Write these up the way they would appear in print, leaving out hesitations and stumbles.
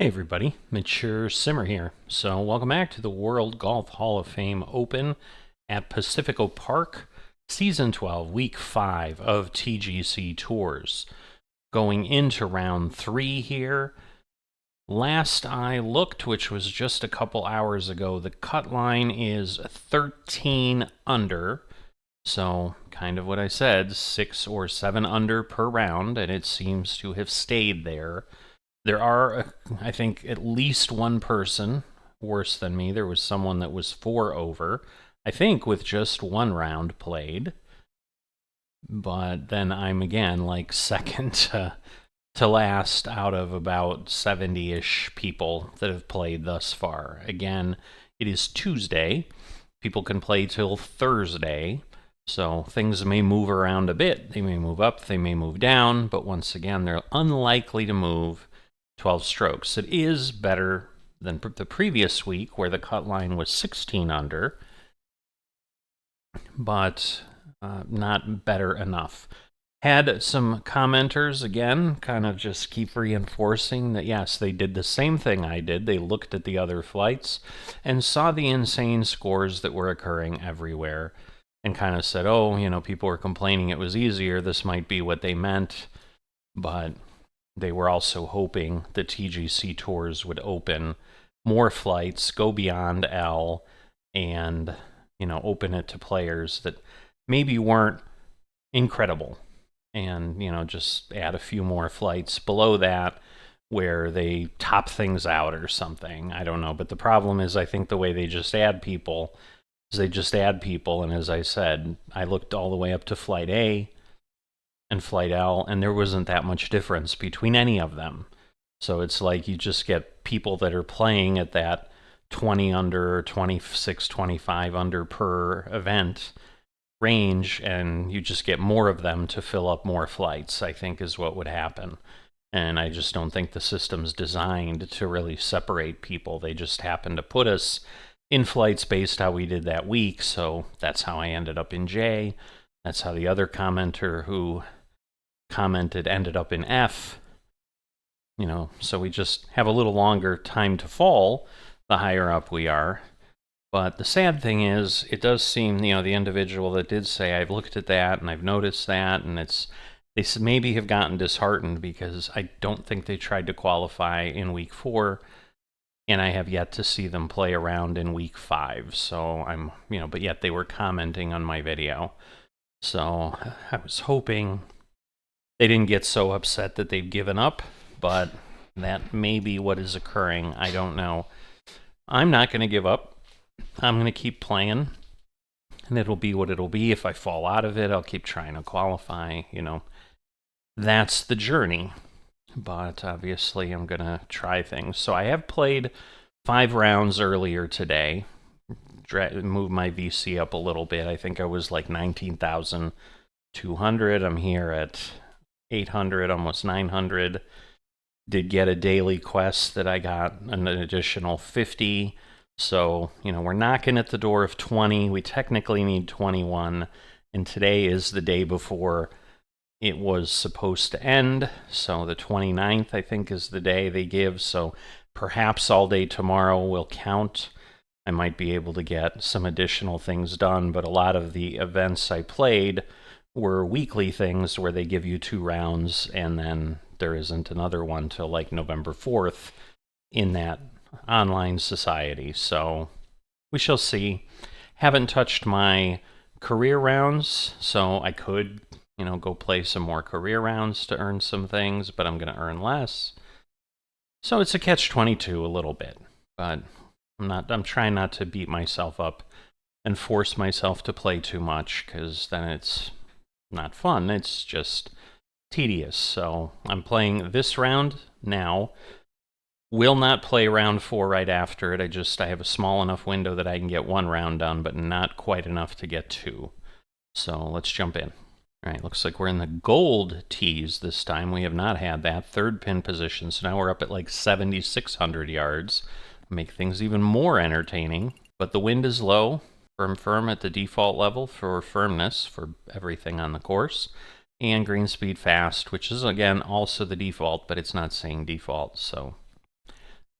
Hey everybody, Mature Simmer here. So welcome back to the World Golf Hall of Fame Open at Pacifico Park, Season 12, Week 5 of TGC Tours. Going into round 3 here. Last I looked, which was just a couple hours ago, the cut line is 13 under. So kind of what I said, 6 or 7 under per round, and it seems to have stayed there. There are, I think, at least one person worse than me. There was someone that was 4 over, I think, with just one round played. But then I'm again like second to last out of about 70-ish people that have played thus far. Again, it is Tuesday. People can play till Thursday. So things may move around a bit. They may move up, they may move down, but once again, they're unlikely to move 12 strokes. It is better than the previous week where the cut line was 16 under, but not better enough. Had some commenters, again, kind of just keep reinforcing that, yes, they did the same thing I did. They looked at the other flights and saw the insane scores that were occurring everywhere and kind of said, oh, you know, people were complaining it was easier. This might be what they meant, but they were also hoping the TGC Tours would open more flights, go beyond L, and, you know, open it to players that maybe weren't incredible. And, you know, just add a few more flights below that where they top things out or something. I don't know. But the problem is, I think the way they just add people is they just add people. And as I said, I looked all the way up to Flight A and Flight L, and there wasn't that much difference between any of them. So it's like you just get people that are playing at that 20 under, 26, 25 under per event range, and you just get more of them to fill up more flights, I think is what would happen. And I just don't think the system's designed to really separate people. They just happen to put us in flights based how we did that week, so that's how I ended up in J. That's how the other commenter who commented ended up in F. You know, so we just have a little longer time to fall the higher up we are. But the sad thing is, it does seem, you know, the individual that did say, I've looked at that and I've noticed that, and they maybe have gotten disheartened because I don't think they tried to qualify in week 4, and I have yet to see them play around in week 5. So I'm, you know, but yet they were commenting on my video. So I was hoping they didn't get so upset that they've given up, but that may be what is occurring. I don't know. I'm not going to give up. I'm going to keep playing, and it'll be what it'll be. If I fall out of it, I'll keep trying to qualify, you know. That's the journey, but obviously I'm going to try things. So I have played 5 rounds earlier today, moved my VC up a little bit. I think I was like 19,200. I'm here at 800, almost 900. Did get a daily quest that I got an additional 50. So, you know, we're knocking at the door of 20. We technically need 21. And today is the day before it was supposed to end. So the 29th, I think, is the day they give. So perhaps all day tomorrow will count. I might be able to get some additional things done. But a lot of the events I played were weekly things where they give you 2 rounds and then there isn't another one till like November 4th in that online society. So we shall see. Haven't touched my career rounds, so I could, you know, go play some more career rounds to earn some things, but I'm going to earn less. So it's a catch-22 a little bit, but I'm trying not to beat myself up and force myself to play too much, because then it's not fun. It's just tedious. So I'm playing this round now. Will not play round 4 right after it. I have a small enough window that I can get 1 round done, but not quite enough to get 2. So let's jump in. All right, looks like we're in the gold tees this time. We have not had that. 3rd pin position, so now we're up at like 7,600 yards. Make things even more entertaining. But the wind is low, firm at the default level for firmness for everything on the course. And green speed fast, which is, again, also the default, but it's not saying default, so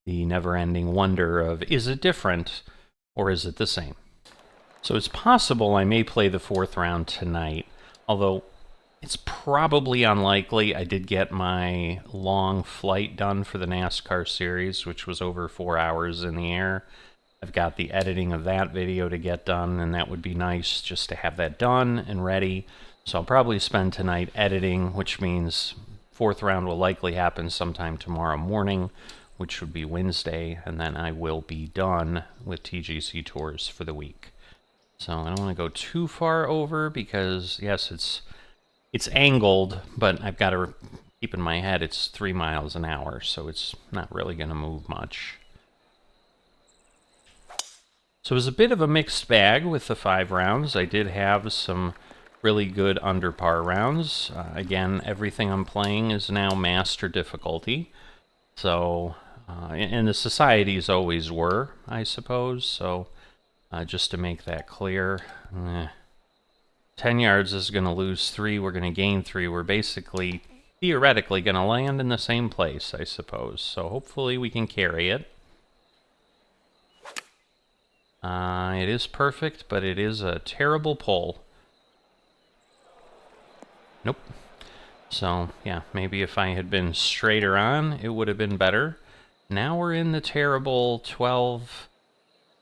the never-ending wonder of, is it different or is it the same? So it's possible I may play the 4th round tonight, although it's probably unlikely. I did get my long flight done for the NASCAR series, which was over 4 hours in the air. I've got the editing of that video to get done, and that would be nice just to have that done and ready. So I'll probably spend tonight editing, which means 4th round will likely happen sometime tomorrow morning, which would be Wednesday, and then I will be done with TGC Tours for the week. So I don't want to go too far over because, yes, it's angled, but I've got to keep in my head it's 3 miles an hour, so it's not really going to move much. So it was a bit of a mixed bag with the 5 rounds. I did have some really good under par rounds. Again, everything I'm playing is now master difficulty. So, and the societies always were, I suppose. So, just to make that clear, 10 yards is going to lose 3. We're going to gain 3. We're basically, theoretically, going to land in the same place, I suppose. So hopefully we can carry it. It is perfect, but it is a terrible pull. Nope. So, yeah, maybe if I had been straighter on, it would have been better. Now we're in the terrible 12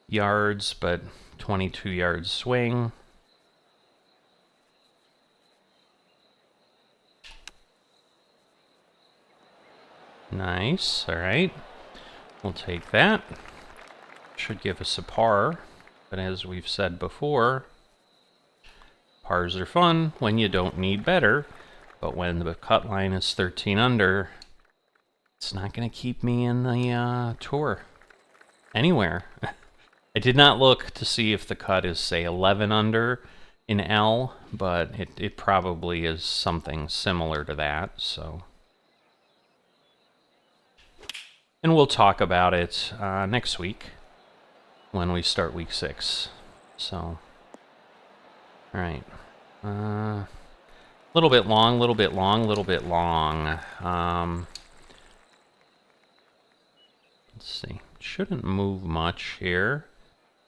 yards, but 22 yard swing. Nice, all right. We'll take that. Should give us a par, but as we've said before, pars are fun when you don't need better, but when the cut line is 13 under, it's not going to keep me in the tour anywhere. I did not look to see if the cut is, say, 11 under in L, but it probably is something similar to that, so. And we'll talk about it next week when we start week 6. So, all right. Little bit long, little bit long, little bit long. Let's see. Shouldn't move much here.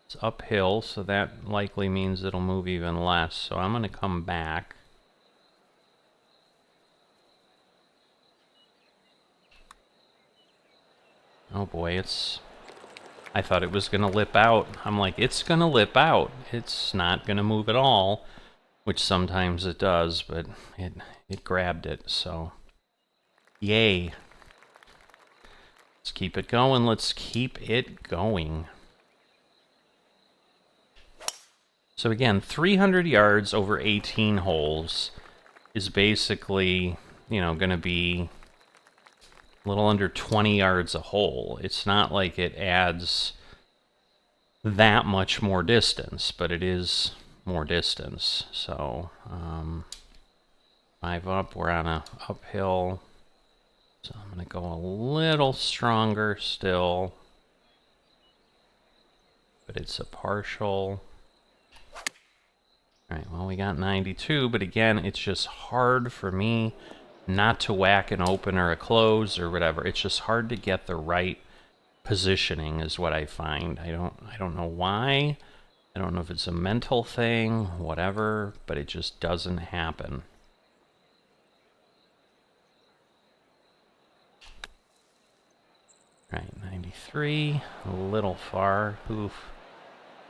It's uphill, so that likely means it'll move even less. So I'm going to come back. Oh boy, I thought it was going to lip out. I'm like, it's going to lip out. It's not going to move at all, which sometimes it does, but it grabbed it, so yay. Let's keep it going. Let's keep it going. So again, 300 yards over 18 holes is basically, you know, going to be a little under 20 yards a hole. It's not like it adds that much more distance, but it is more distance. So 5 up, we're on a uphill. So I'm going to go a little stronger still, but it's a partial. All right, well, we got 92, but again, it's just hard for me not to whack an open or a close or whatever. It's just hard to get the right positioning is what I find. I don't know why. I don't know if it's a mental thing, whatever, but it just doesn't happen. All right, 93, a little far. Oof.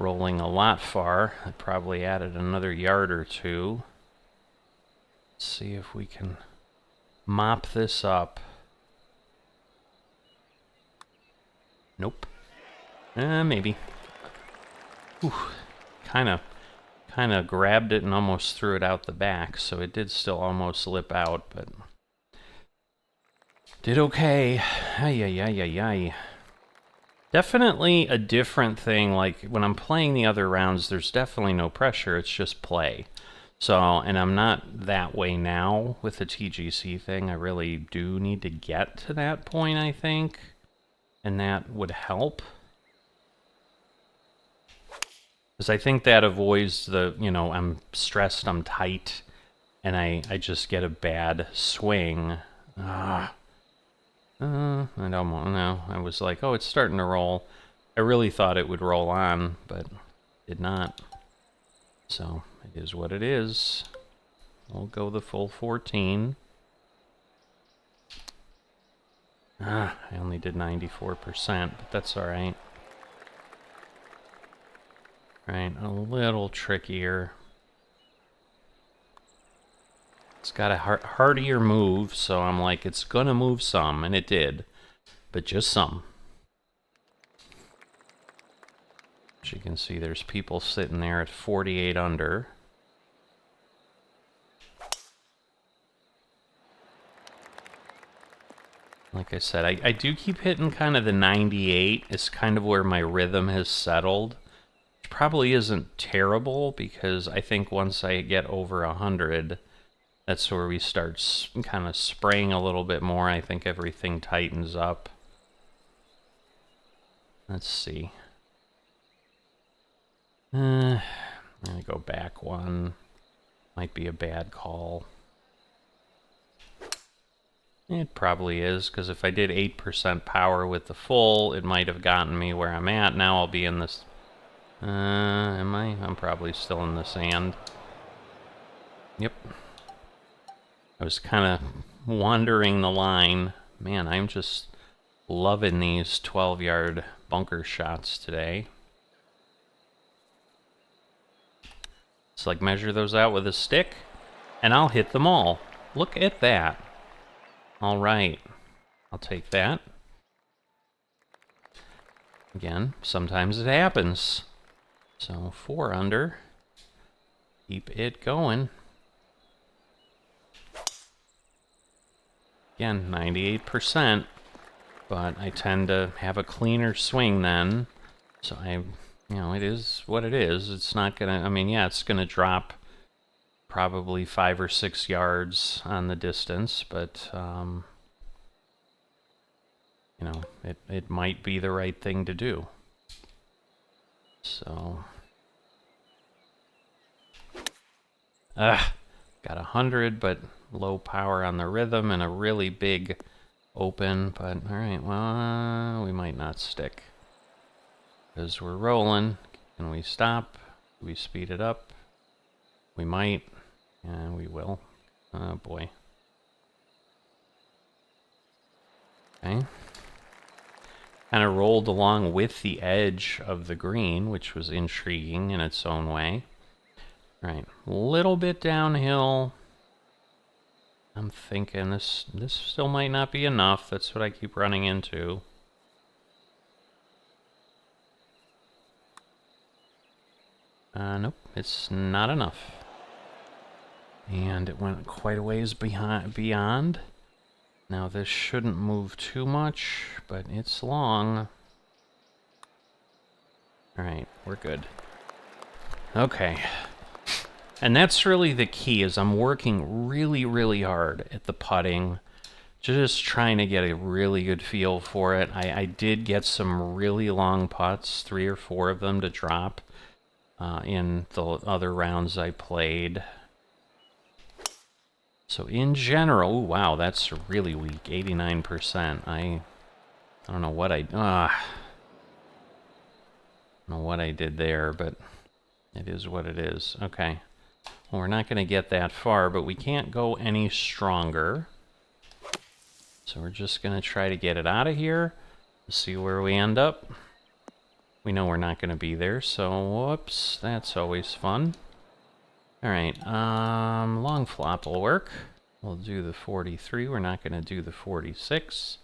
Rolling a lot far. I probably added another yard or 2. Let's see if we can mop this up. Nope. Maybe. Kind of grabbed it and almost threw it out the back, so it did still almost lip out, but did okay. Ay, ay, ay, ay, ay. Definitely a different thing. Like when I'm playing the other rounds, there's definitely no pressure. It's just play. So, and I'm not that way now with the TGC thing. I really do need to get to that point, I think, and that would help. Because I think that avoids the, you know, I'm stressed, I'm tight, and I just get a bad swing. I don't know. I was like, oh, it's starting to roll. I really thought it would roll on, but it did not. So it is what it is. We'll go the full 14. I only did 94%, but that's all right. Right, a little trickier. It's got a hardier move, so I'm like, it's gonna move some, and it did, but just some. As you can see, there's people sitting there at 48 under. Like I said, I do keep hitting kind of the 98. It's kind of where my rhythm has settled. Which probably isn't terrible, because I think once I get over 100, that's where we start kind of spraying a little bit more. I think everything tightens up. Let's see. I'm gonna go back one. Might be a bad call. It probably is, because if I did 8% power with the full, it might have gotten me where I'm at. Now I'll be in this... am I? I'm probably still in the sand. Yep. I was kind of wandering the line. Man, I'm just loving these 12-yard bunker shots today. It's like measure those out with a stick, and I'll hit them all. Look at that. All right. I'll take that. Again, sometimes it happens. So 4 under. Keep it going. Again, 98%. But I tend to have a cleaner swing then. So it is what it is. It's not gonna, I mean, yeah, it's gonna drop probably 5 or 6 yards on the distance, but, it might be the right thing to do. So, got 100, but low power on the rhythm and a really big open, but all right, well, we might not stick. Because we're rolling. Can we stop? Do we speed it up? We might. And we will. Oh boy. Okay. Kind of rolled along with the edge of the green, which was intriguing in its own way. All right, a little bit downhill. I'm thinking this still might not be enough. That's what I keep running into. Nope, it's not enough. And it went quite a ways beyond. Now this shouldn't move too much, but it's long. Alright, we're good. Okay. And that's really the key, is I'm working really, really hard at the putting. Just trying to get a really good feel for it. I did get some really long putts, 3 or 4 of them to drop in the other rounds I played. So in general, ooh, wow, that's really weak, 89%. I don't know what I don't know what I did there, but it is what it is. Okay. Well, we're not going to get that far, but we can't go any stronger. So we're just going to try to get it out of here, see where we end up. We know we're not going to be there, so whoops, that's always fun. All right, long flop will work. We'll do the 43. We're not going to do the 46.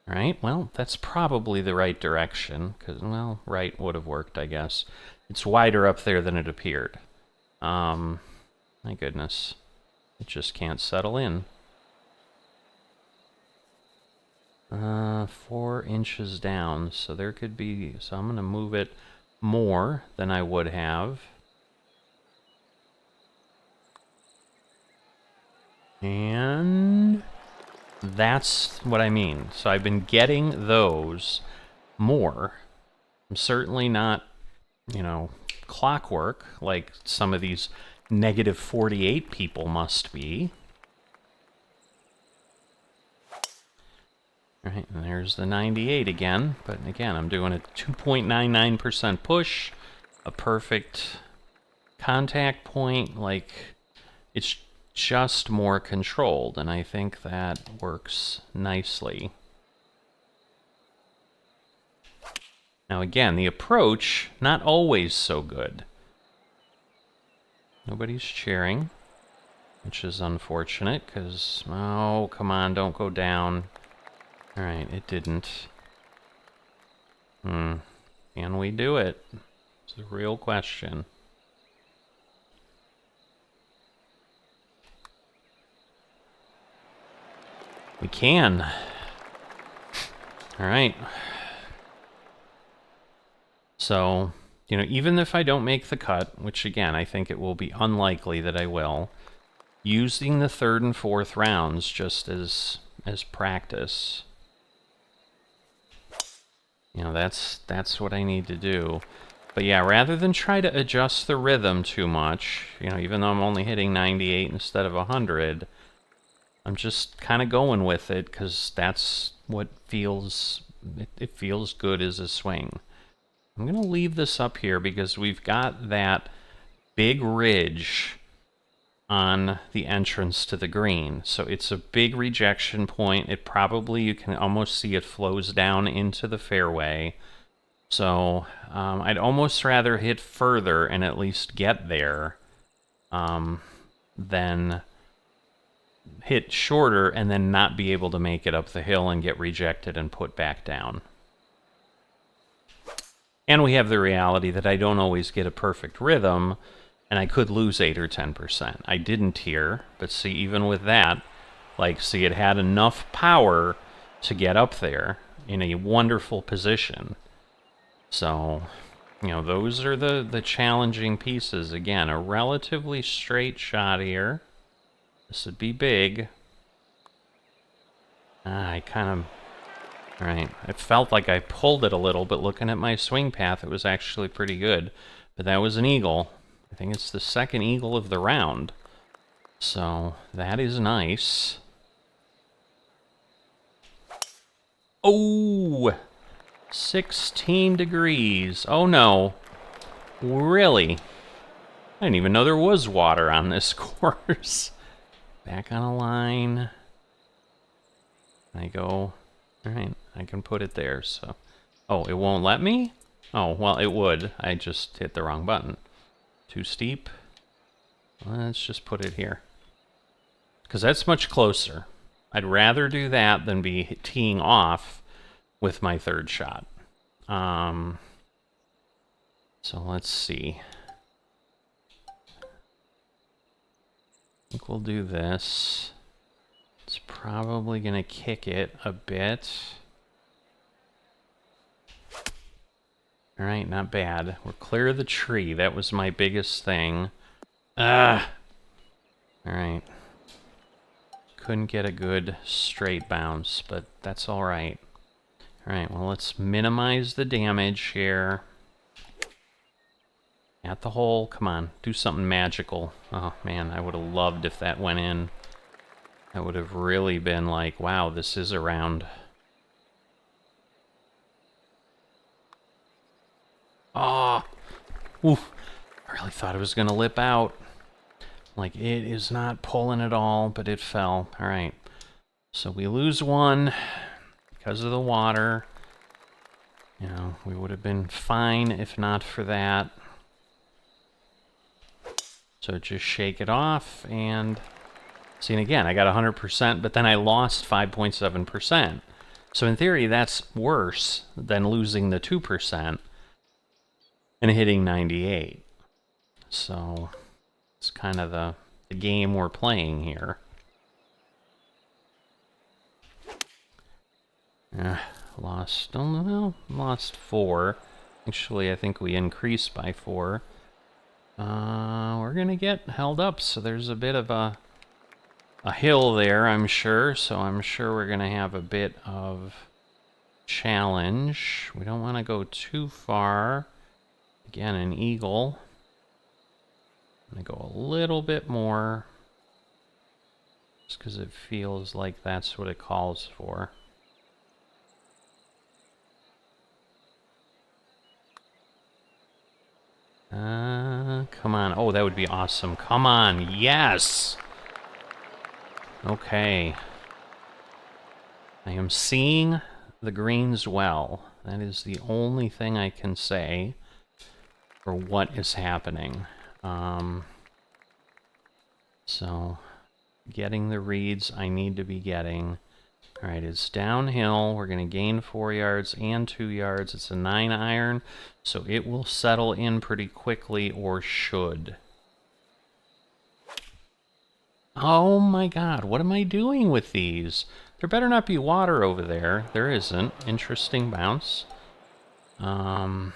All right, well, that's probably the right direction, because, well, right would have worked, I guess. It's wider up there than it appeared. My goodness. It just can't settle in. 4 inches down, so there could be, so I'm going to move it more than I would have. And that's what I mean. So I've been getting those more. I'm certainly not, clockwork like some of these -48 people must be. Right, and there's the 98 again. But again, I'm doing a 2.99% push, a perfect contact point. Like, it's just more controlled, and I think that works nicely. Now again, the approach, not always so good. Nobody's cheering, which is unfortunate, because, oh, come on, don't go down. Alright, it didn't. Can we do it? It's a real question. We can. Alright. So, you know, even if I don't make the cut, which again, I think it will be unlikely that I will, using the third and fourth rounds just as practice. You know, that's what I need to do. But yeah, rather than try to adjust the rhythm too much, you know, even though I'm only hitting 98 instead of 100, I'm just kind of going with it because that's what feels, it feels good as a swing. I'm going to leave this up here because we've got that big ridge on the entrance to the green. So it's a big rejection point. It probably, you can almost see it flows down into the fairway. So I'd almost rather hit further and at least get there than hit shorter and then not be able to make it up the hill and get rejected and put back down. And we have the reality that I don't always get a perfect rhythm, and I could lose 8 or 10%. I didn't here, but see, even with that, like, see, it had enough power to get up there in a wonderful position. So, you know, those are the challenging pieces. Again, a relatively straight shot here. This would be big. I kind of... Right, it felt like I pulled it a little, but looking at my swing path, it was actually pretty good. But that was an eagle. I think it's the second eagle of the round. So, that is nice. Oh! 16 degrees. Oh no. Really? I didn't even know there was water on this course. Back on a line. I go... Alright, I can put it there, so... Oh, it won't let me? Oh, well, it would. I just hit the wrong button. Too steep? Let's just put it here. Because that's much closer. I'd rather do that than be teeing off with my third shot. So let's see. I think we'll do this. It's probably going to kick it a bit. Alright, not bad. We're clear of the tree. That was my biggest thing. Alright. Couldn't get a good straight bounce, but that's alright. Alright, well, let's minimize the damage here. At the hole. Come on, do something magical. Oh, man, I would have loved if that went in. That would have really been like, wow, this is a round. Oh, oof. I really thought it was going to lip out. Like, it is not pulling at all, but it fell. All right. So we lose one because of the water. You know, we would have been fine if not for that. So just shake it off and... See, and again, I got 100%, but then I lost 5.7%. So in theory, that's worse than losing the 2% and hitting 98. So it's kind of the game we're playing here. Lost 4. Actually, I think we increased by 4. We're going to get held up, so there's a bit of a hill there, I'm sure, so I'm sure we're going to have a bit of challenge. We don't want to go too far. Again, an eagle. I'm going to go a little bit more, just because it feels like that's what it calls for. Come on. Oh, that would be awesome. Come on. Yes! Okay. I am seeing the greens well. That is the only thing I can say for what is happening. So, getting the reads I need to be getting. Alright, it's downhill. We're going to gain 4 yards and 2 yards. It's a 9-iron, so it will settle in pretty quickly, or should. Oh my god, what am I doing with these? There better not be water over there. There isn't. Interesting bounce. Alright.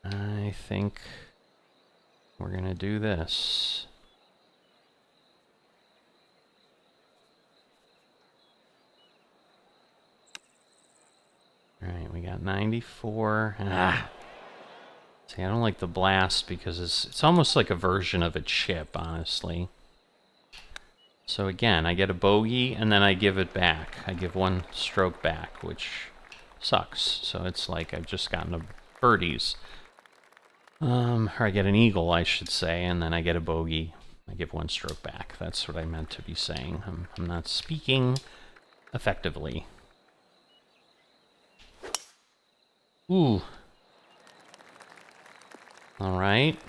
I think we're gonna do this. Alright, we got 94. See, I don't like the blast because it's almost like a version of a chip, honestly. So again, I get a bogey and then I give it back. I give 1 stroke back, which sucks. So it's like I've just gotten a birdies. Or I get an eagle, I should say, and then I get a bogey. I give 1 stroke back. That's what I meant to be saying. I'm not speaking effectively. Ooh. Alright.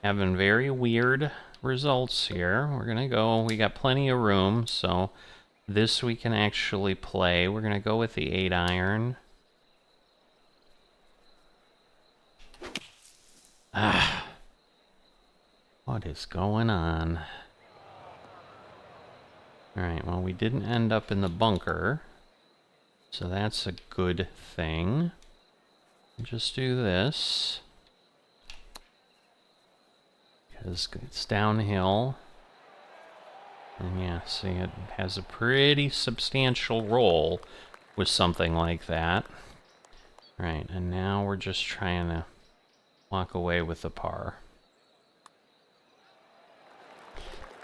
Having very weird results here. We're gonna go, we got plenty of room, so this we can actually play. We're gonna go with the 8-iron. What is going on? Alright, well, we didn't end up in the bunker, so that's a good thing. Just do this, because it's downhill. And yeah, see, it has a pretty substantial roll with something like that. Right, and now we're just trying to walk away with the par.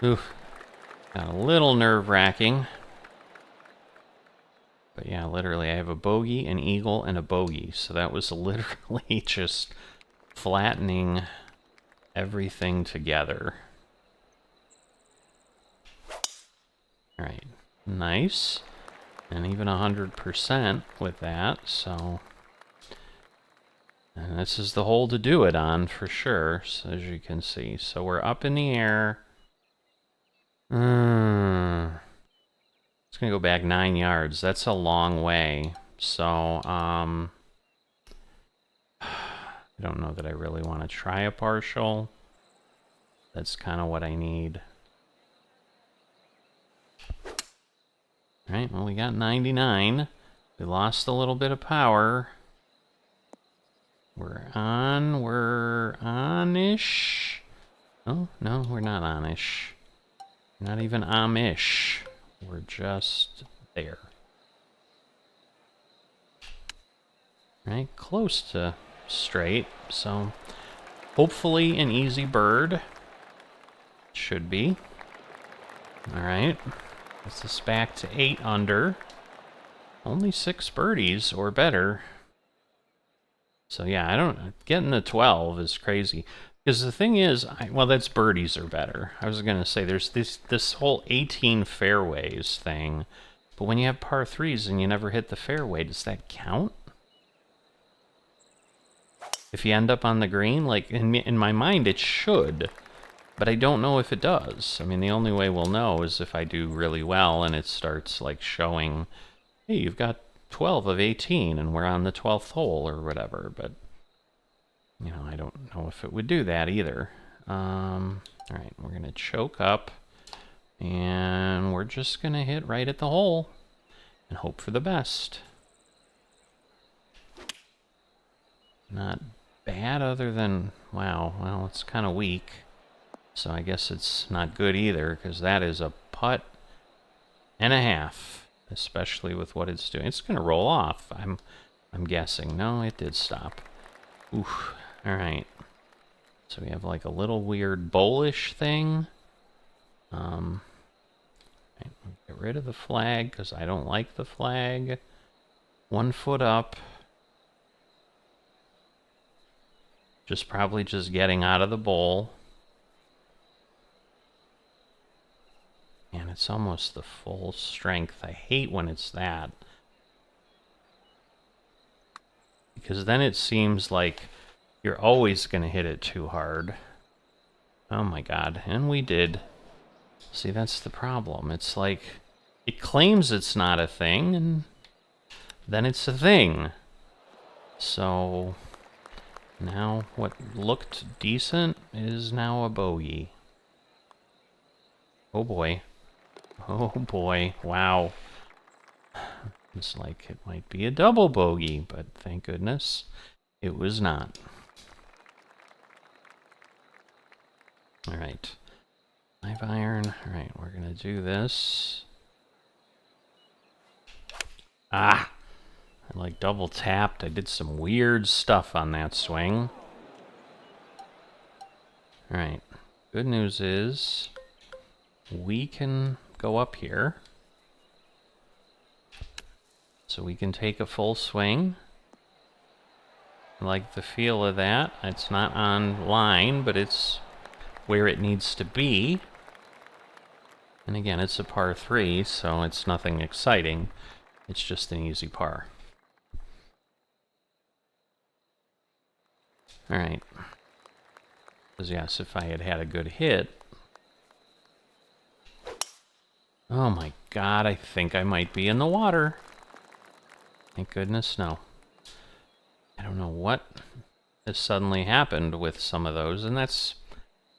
Oof. Got a little nerve-wracking. But yeah, literally, I have a bogey, an eagle, and a bogey. So that was literally just flattening everything together. Alright, nice. And even 100% with that, so... And this is the hole to do it on, for sure, so as you can see. So we're up in the air. It's gonna go back 9 yards. That's a long way. So, I don't know that I really want to try a partial. That's kind of what I need. Alright, well, we got 99. We lost a little bit of power. We're on-ish. Oh, no, we're not on-ish. Not even Amish. We're just there. Right, close to straight, so hopefully an easy bird. Should be. Alright, gets us back to 8 under. Only 6 birdies or better. So yeah, getting the 12 is crazy. Because the thing is, well, that's birdies or better. I was gonna say, there's this whole 18 fairways thing, but when you have par 3s and you never hit the fairway, does that count? If you end up on the green, like, in my mind, it should, but I don't know if it does. I mean, the only way we'll know is if I do really well and it starts, like, showing, hey, you've got 12 of 18 and we're on the 12th hole or whatever, but... You know, I don't know if it would do that either. Alright, we're going to choke up. And we're just going to hit right at the hole. And hope for the best. Not bad other than... Wow, well, it's kind of weak. So I guess it's not good either, because that is a putt and a half. Especially with what it's doing. It's going to roll off, I'm guessing. No, it did stop. Oof. Alright, so we have like a little weird bowlish thing. Right, get rid of the flag because I don't like the flag. 1 foot up. Probably just getting out of the bowl. And it's almost the full strength. I hate when it's that. Because then it seems like you're always going to hit it too hard. Oh my god, and we did. See, that's the problem. It's like, it claims it's not a thing, and then it's a thing. So, now what looked decent is now a bogey. Oh boy. Oh boy, wow. It's like it might be a double bogey, but thank goodness it was not. Alright. 5 iron. Alright, we're gonna do this. Ah! I like double tapped. I did some weird stuff on that swing. Alright. Good news is we can go up here. So we can take a full swing. I like the feel of that. It's not on line, but it's where it needs to be. And again, it's a par 3, so it's nothing exciting. It's just an easy par. Alright. Because yes, if I had had a good hit... Oh my god, I think I might be in the water. Thank goodness, no. I don't know what has suddenly happened with some of those, and that's...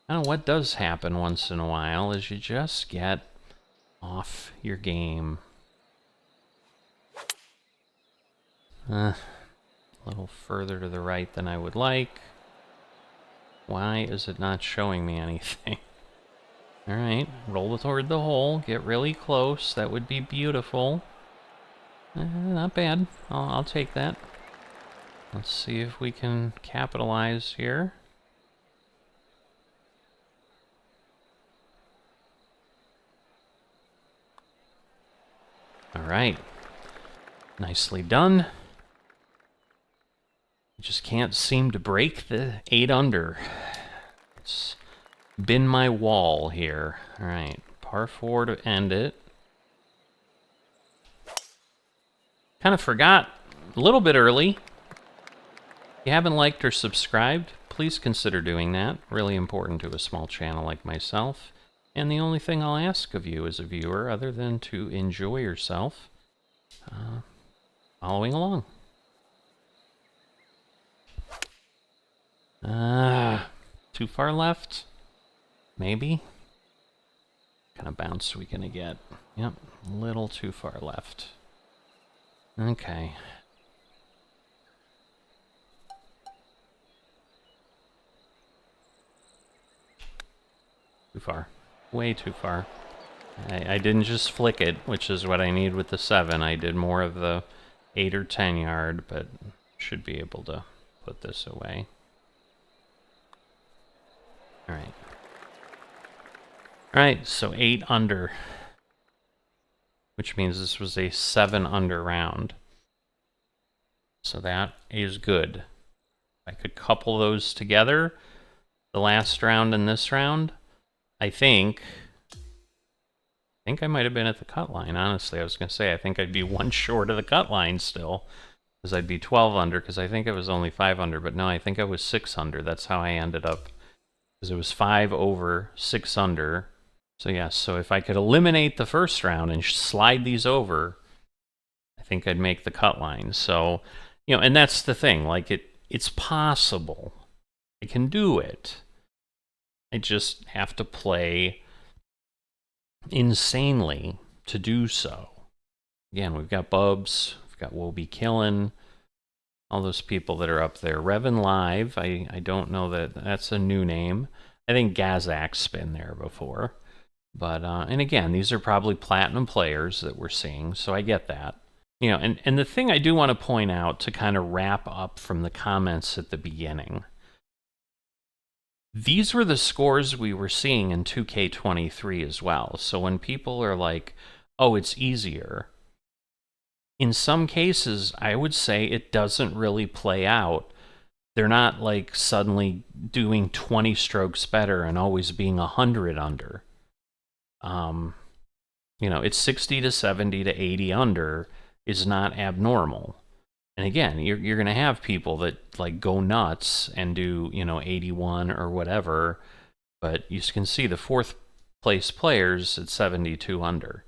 I don't know what does happen once in a while, is you just get off your game. A little further to the right than I would like. Why is it not showing me anything? Alright, roll toward the hole, get really close, that would be beautiful. Not bad, I'll take that. Let's see if we can capitalize here. Alright, nicely done. I just can't seem to break the 8 under. It's been my wall here. Alright, par 4 to end it. Kind of forgot a little bit early. If you haven't liked or subscribed, please consider doing that. Really important to a small channel like myself. And the only thing I'll ask of you as a viewer, other than to enjoy yourself, following along. Too far left? Maybe? What kind of bounce are we gonna get? Yep, a little too far left. Okay. Too far. Way too far. I didn't just flick it, which is what I need with the 7. I did more of the 8 or 10 yard, but should be able to put this away. Alright. Alright, so 8 under. Which means this was a 7 under round. So that is good. I could couple those together, the last round and this round, I think I might have been at the cut line, honestly. I was going to say, I think I'd be 1 short of the cut line still, because I'd be 12 under, because I think it was only 5 under, but no, I think I was 6 under. That's how I ended up, because it was 5 over, 6 under. So yes, so if I could eliminate the first round and slide these over, I think I'd make the cut line. So, you know, and that's the thing, like, it's possible. I can do it. I just have to play insanely to do so. Again, we've got Bubs, we've got We'll Be Killin', all those people that are up there. Revin Live, I don't know that that's a new name. I think Gazak's been there before. But, and again, these are probably platinum players that we're seeing, so I get that. You know, and the thing I do want to point out to kind of wrap up from the comments at the beginning, These were the scores we were seeing in 2K23 as well. So when people are like, oh, it's easier, in some cases, I would say it doesn't really play out. They're not like suddenly doing 20 strokes better and always being 100 under. Um, it's 60 to 70 to 80 under is not abnormal. And again, you're going to have people that like go nuts and do, 81 or whatever, but you can see the fourth place players at 72 under.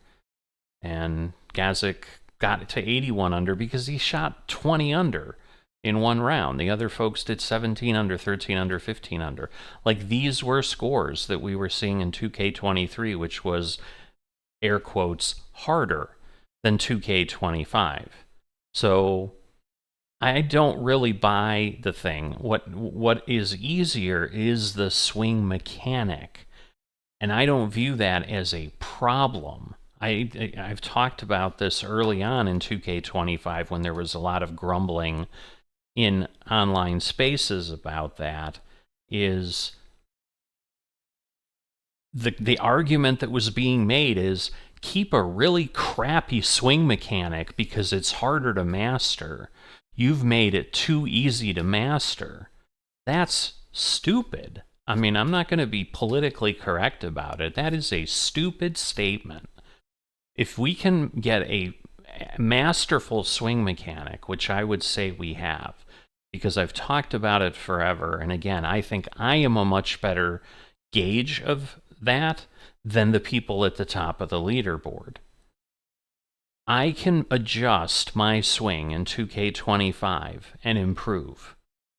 And Gazik got to 81 under because he shot 20 under in one round. The other folks did 17 under, 13 under, 15 under. Like, these were scores that we were seeing in 2K23, which was, air quotes, harder than 2K25. So I don't really buy the thing. What is easier is the swing mechanic, and I don't view that as a problem. I've talked about this early on in 2K25 when there was a lot of grumbling in online spaces about that. Is the argument that was being made is keep a really crappy swing mechanic because it's harder to master. You've made it too easy to master. That's stupid. I mean, I'm not going to be politically correct about it. That is a stupid statement. If we can get a masterful swing mechanic, which I would say we have, because I've talked about it forever, and again, I think I am a much better gauge of that than the people at the top of the leaderboard. I can adjust my swing in 2K25 and improve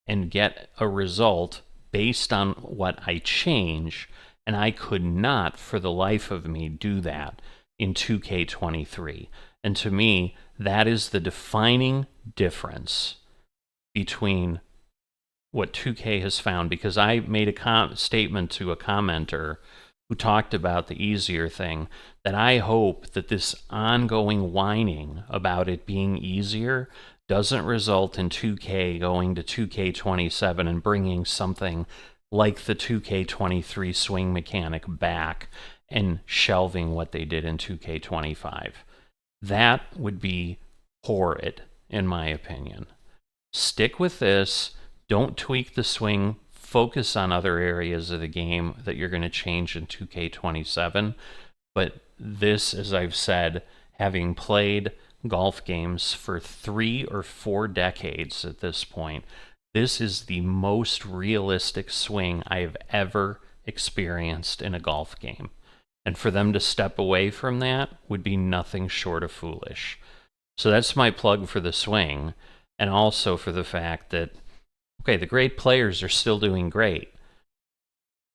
and get a result based on what I change, and I could not for the life of me do that in 2K23. And to me, that is the defining difference between what 2K has found, because I made a statement to a commenter who talked about the easier thing, that I hope that this ongoing whining about it being easier doesn't result in 2K going to 2K27 and bringing something like the 2K23 swing mechanic back and shelving what they did in 2K25. That would be horrid, in my opinion. Stick with this. Don't tweak the swing. Focus on other areas of the game that you're going to change in 2K27. But this, as I've said, having played golf games for 3 or 4 decades at this point, this is the most realistic swing I have ever experienced in a golf game. And for them to step away from that would be nothing short of foolish. So that's my plug for the swing, and also for the fact that, okay, the great players are still doing great.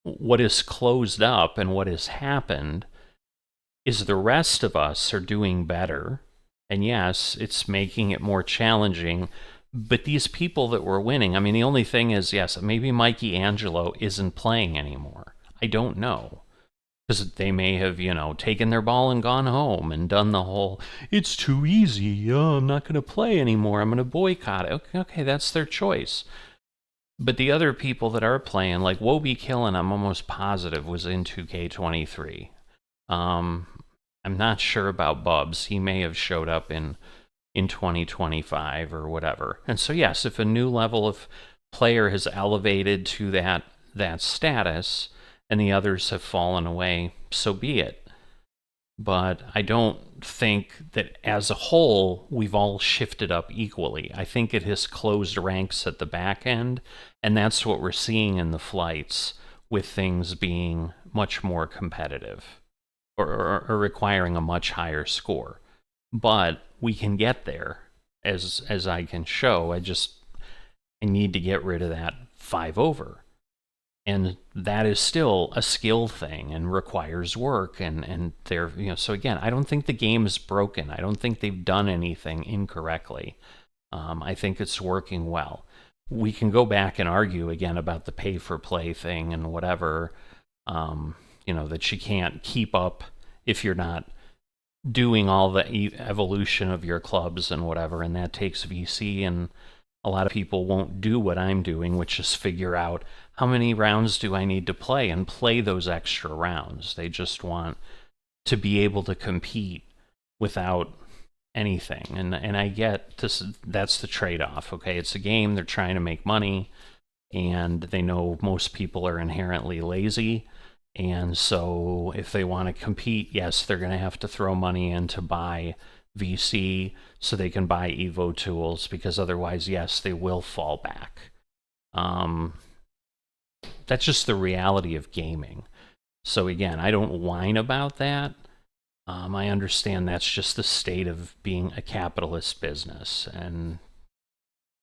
What is closed up and what has happened is the rest of us are doing better. And yes, it's making it more challenging. But these people that were winning, I mean, the only thing is, yes, maybe Mikey Angelo isn't playing anymore. I don't know. Because they may have, taken their ball and gone home and done the whole, it's too easy, I'm not going to play anymore, I'm going to boycott it. Okay, that's their choice. But the other people that are playing, like Wobie Killin, I'm almost positive was in 2K23. I'm not sure about Bubs. He may have showed up in 2025 or whatever. And so, yes, if a new level of player has elevated to that status and the others have fallen away, so be it. But I don't think that as a whole we've all shifted up equally. I think it has closed ranks at the back end, and that's what we're seeing in the flights, with things being much more competitive or requiring a much higher score. But we can get there, as I can show. I need to get rid of that 5 over. And that is still a skill thing and requires work. And they're, so again, I don't think the game is broken. I don't think they've done anything incorrectly. I think it's working well. We can go back and argue again about the pay for play thing and whatever, that you can't keep up if you're not doing all the evolution of your clubs and whatever. And that takes VC and A lot of people won't do what I'm doing, which is figure out how many rounds do I need to play and play those extra rounds. They just want to be able to compete without anything. And I get this, that's the trade-off. Okay, it's a game, they're trying to make money, and they know most people are inherently lazy. And so if they want to compete, yes, they're going to have to throw money in to buy VC so they can buy Evo tools, because otherwise, yes, they will fall back. That's just the reality of gaming. So again, I don't whine about that. I understand that's just the state of being a capitalist business, and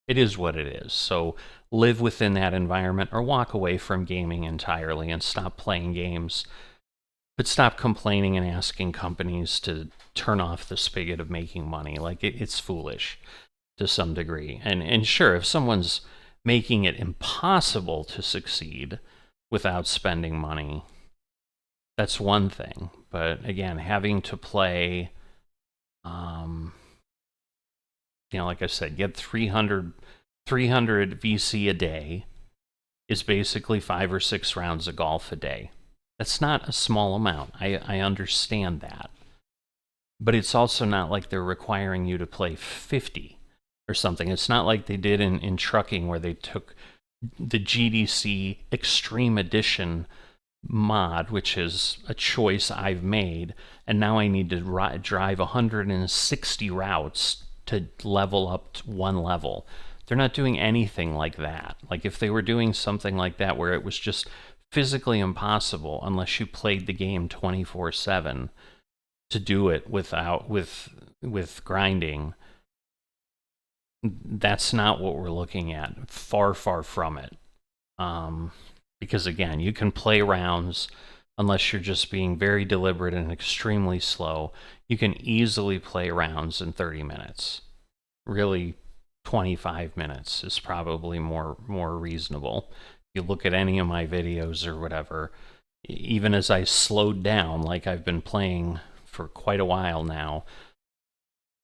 it is what it is. So live within that environment or walk away from gaming entirely and stop playing games. But stop complaining and asking companies to turn off the spigot of making money. Like, it's foolish to some degree. And sure, if someone's making it impossible to succeed without spending money, that's one thing. But again, having to play, like I said, get 300 VC a day is basically 5 or 6 rounds of golf a day. That's not a small amount. I understand that. But it's also not like they're requiring you to play 50 or something. It's not like they did in trucking, where they took the GDC Extreme Edition mod, which is a choice I've made, and now I need to drive 160 routes to level up to 1 level. They're not doing anything like that. Like, if they were doing something like that where it was just physically impossible unless you played the game 24/7 to do it with grinding, that's not what we're looking at. Far from it. Because again, you can play rounds, unless you're just being very deliberate and extremely slow. You can easily play rounds in 30 minutes. Really, 25 minutes is probably more reasonable. If you look at any of my videos or whatever, even as I slowed down, like I've been playing for quite a while now,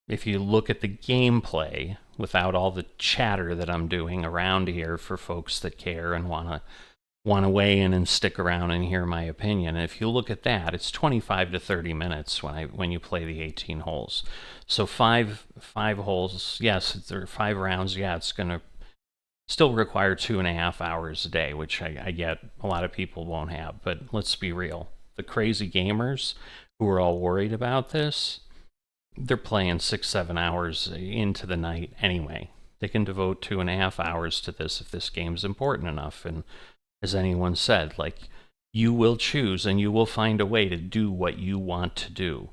if you look at the gameplay without all the chatter that I'm doing around here for folks that care and want to weigh in and stick around and hear my opinion, if you look at that, it's 25 to 30 minutes when you play the 18 holes. So five holes, yes, there are 5 rounds. Yeah, it's going to still require 2.5 hours a day, which I get a lot of people won't have. But let's be real. The crazy gamers who are all worried about this, they're playing 6-7 hours into the night anyway. They can devote 2.5 hours to this if this game's important enough. And as anyone said, like, you will choose and you will find a way to do what you want to do.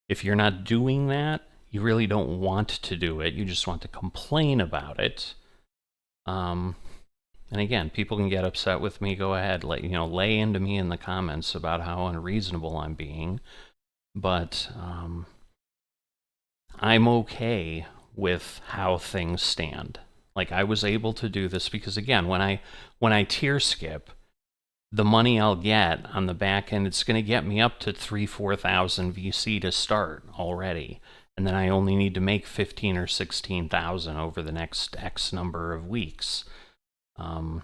If you're not doing that, you really don't want to do it. You just want to complain about it. And again, people can get upset with me. Go ahead, lay into me in the comments about how unreasonable I'm being. But I'm okay with how things stand. Like, I was able to do this because, again, when I tier skip, the money I'll get on the back end, it's going to get me up to 3,000-4,000 VC to start already. And then I only need to make 15,000 or 16,000 over the next X number of weeks. And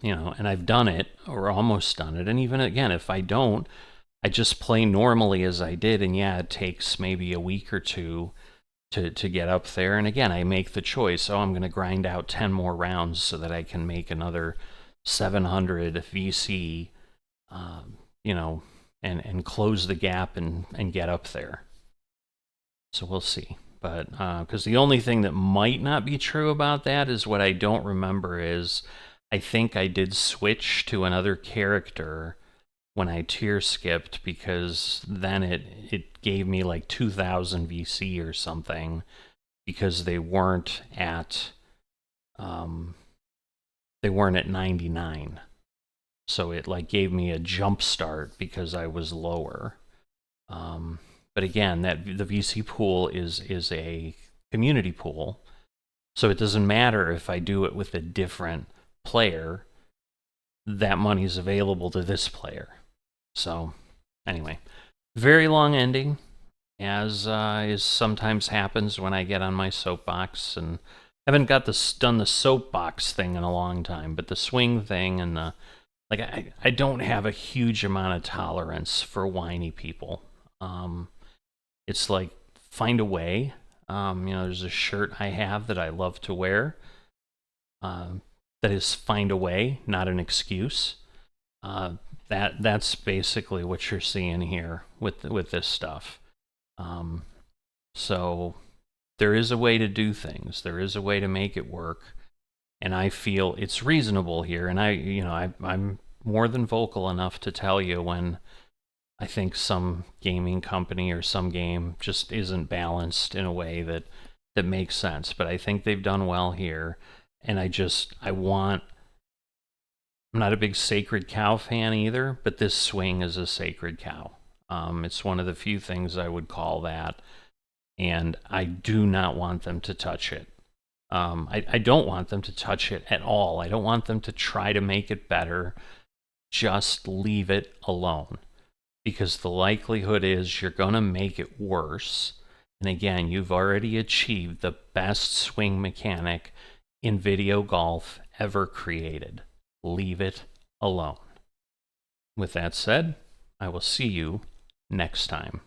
I've done it, or almost done it. And even again, if I don't, I just play normally as I did. And yeah, it takes maybe a week or two to get up there. And again, I make the choice. I'm going to grind out 10 more rounds so that I can make another 700 VC, and close the gap and get up there. So we'll see. But because the only thing that might not be true about that is, what I don't remember is, I think I did switch to another character when I tier skipped, because then it gave me like 2,000 VC or something, because they weren't at 99. So it like gave me a jump start because I was lower. But again, that the VC pool is a community pool, so it doesn't matter if I do it with a different player. That money's available to this player. So anyway, very long ending, as sometimes happens when I get on my soapbox and Haven't got done the soapbox thing in a long time, but the swing thing and the like, I don't have a huge amount of tolerance for whiny people. It's like, find a way. There's a shirt I have that I love to wear. That is find a way, not an excuse. That's basically what you're seeing here with this stuff. So there is a way to do things. There is a way to make it work, and I feel it's reasonable here. And I'm more than vocal enough to tell you when I think some gaming company or some game just isn't balanced in a way that makes sense. But I think they've done well here, and I'm not a big sacred cow fan either, but this swing is a sacred cow. It's one of the few things I would call that, and I do not want them to touch it. I don't want them to touch it at all. I don't want them to try to make it better. Just leave it alone, because the likelihood is you're going to make it worse. And again, you've already achieved the best swing mechanic in video golf ever created. Leave it alone. With that said, I will see you next time.